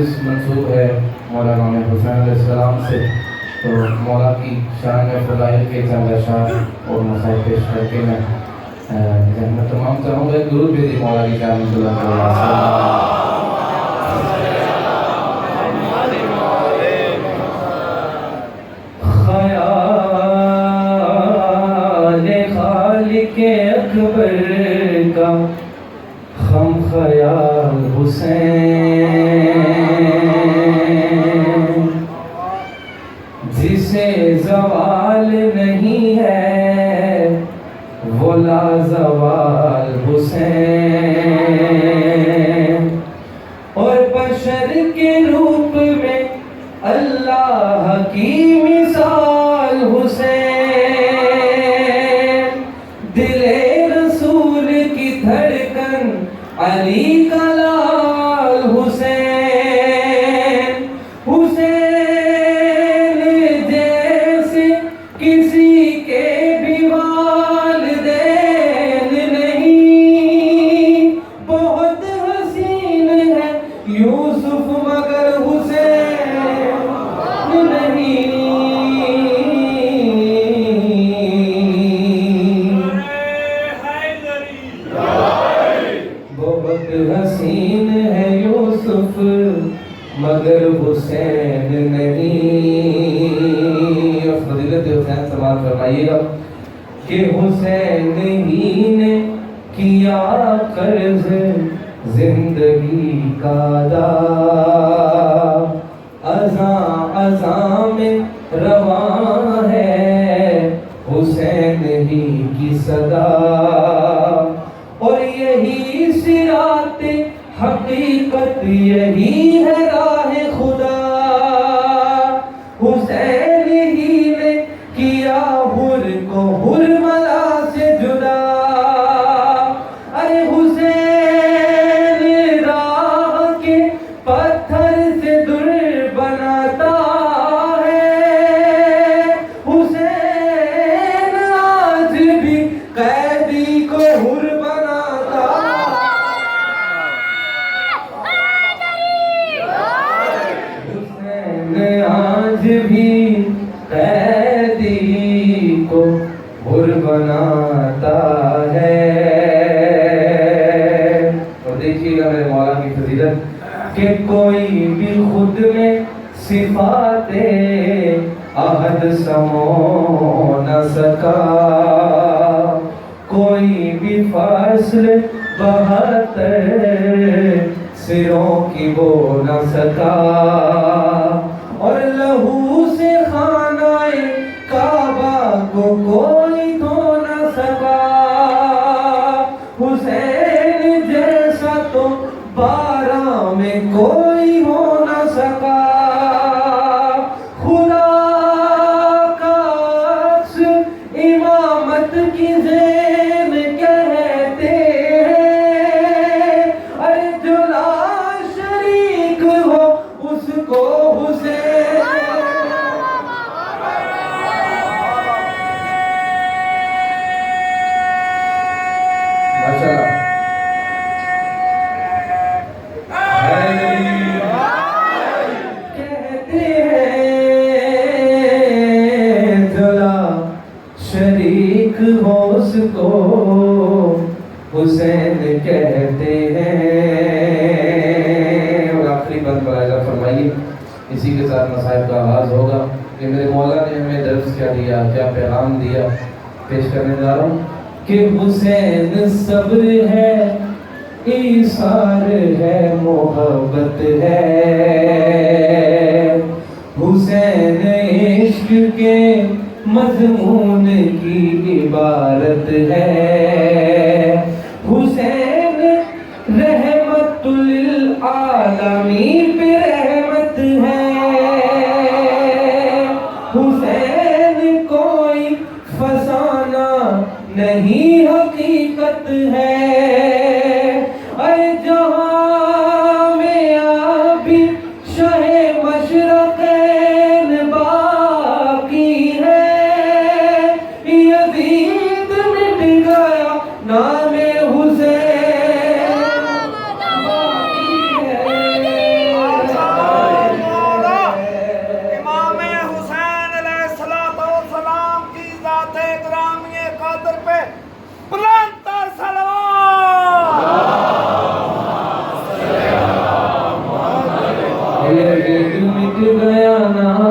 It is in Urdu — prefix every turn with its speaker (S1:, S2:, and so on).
S1: مجلس منسوب ہے مولانا امام حسین علیہ السلام سے، تو مولا کی شان میں فضائل کے چند اشعار اور مسائل پیش کر کے میں ذہن تمام چاہوں گا. درود بھیجیے مولا کی شان میں صلی اللہ علیہ وسلم.
S2: اکبر کا خم خیال حسین، جسے زوال نہیں ہے وہ لازوال حسین، اور بشر کے روپ میں اللہ کی مثال حسین، علی کا لال حسین، حسین جیسے کسی کے بھی والدین نہیں، بہت حسین ہے یوسف مگر حسین نہیں. بہت حسین ہے یوسف مگر حسین نہیں. فضیلت حسین سماعت فرمائیے گا کہ حسین ہی نے کیا قرض زندگی کا ادا، اذاں اذاں میں رواں ہے حسین ہی کی صدا، اور یہی صراط حقیقت یہی ہے راہ خدا. حسین ہی نے کیا حر کو حرملا سے جدا، ارے حسین راہ کے پتھر سے در بناتا ہے، حسین آج بھی قیدی کو حر آج بھی قیدی کو حر بناتا ہے. اور دیکھیے گا میرے مولا کی فضیلت کہ کوئی بھی خود میں صفات احد سمو نہ سکا، کوئی بھی فصل 72 سروں کی بو نہ سکا، اور لہو سے خانہ کعبہ کو کوئی دھو نہ سکا. حسین جیسا تو 12 میں کوئی ہو نہ سکا. خدا کا عکس امامت کی زین کہتے ہیں، ارے جو لا شریک ہو اس کو حسین. کہتے ہیں جلا شریک ہو اس کو حسین کہتے ہیں. اور آخری بند پر آئے فرمائیے، اسی کے ساتھ مصائب کا آغاز ہوگا کہ میرے مولا نے ہمیں درس کیا دیا، کیا پیغام دیا، پیش کرنے جا رہا ہوں کہ حسین صبر ہے، ایثار ہے، محبت ہے. حسین عشق کے مضمون کی عبارت ہے. حسین رحمت للعالمین پہ رحمت ہے. حسین کوئی فسانہ نہیں حقیقت ہے. جہاں میں ابھی شہ مشرقین باقی ہے، یزید مٹ گیا نام حسین باقی ہے.
S1: دل مٹ گیا نا